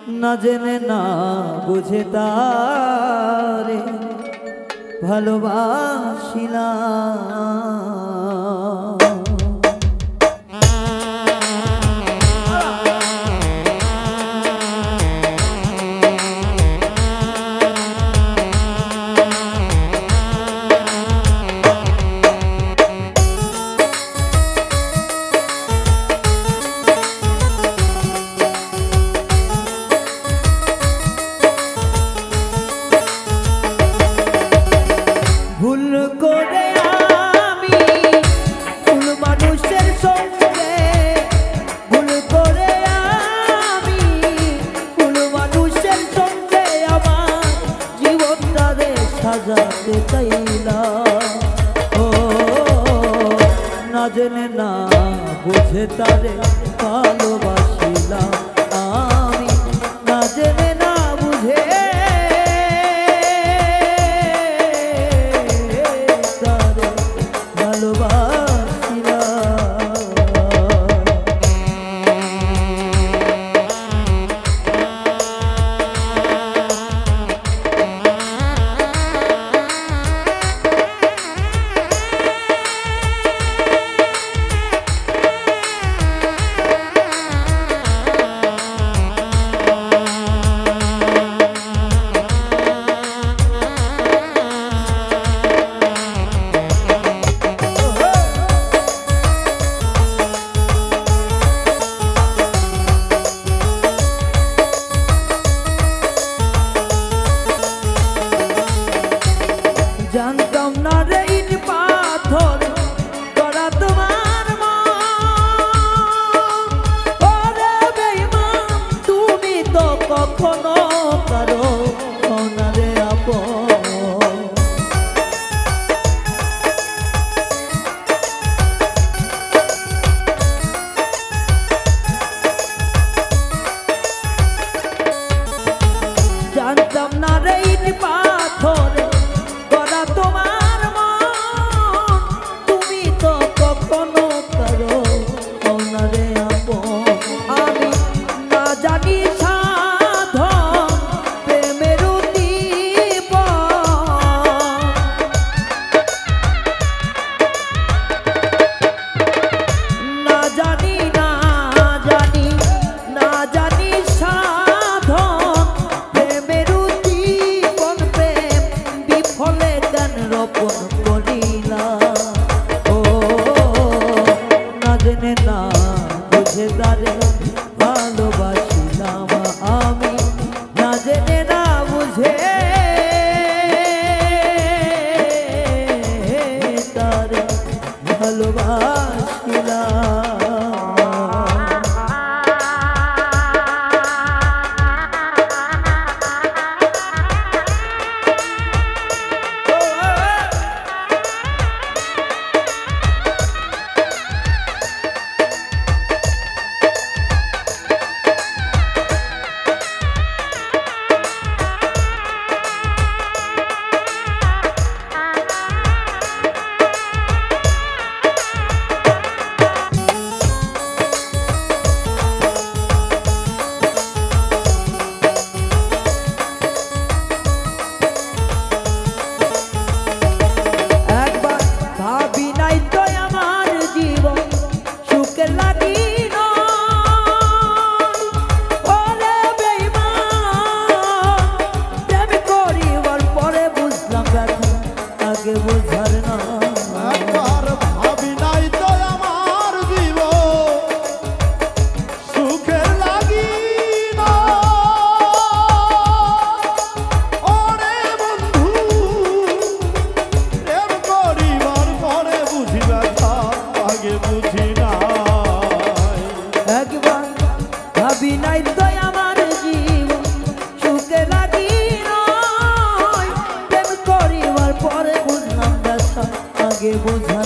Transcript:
না জেনে না বুঝে তারে ভালোবাসিলাম। ভুল করে আমি ভুল মানুষের সঙ্গে, ভুল করে আমি ভুল মানুষের সঙ্গে আমার জীবনটা রে সাজাতে চাইলাম। ও না জেনে না বুঝে তারে ভালোবাসিলাম আমি, না জেনে না বুঝে জানতাম না রে ইট পাথর করা তোমার মন। ওরে বেঈমান তুমি তো কখনো কারো না রে আপন। জানতাম না রে ইট পাথর তোমার মন, তুমি তো কখনো কারো না রে আপন। আমি না জানি সাধন প্রেমের উদ্দীপন, না জানি না জানি না জানি সাধন প্রেমের উদ্দীপন। প্রেম বিফলে গান রোপণ করিলাম। ও না জেনে না বুঝে তারে ভালোবাসিলাম আমি, না জেনে না বুঝে তারে ভালোবাসিলাম। বিনাই তো আমার জীবন সুখে লাগি নয়, প্রেম করিবার পরে বুঝলাম ব্যথা আগে বোঝা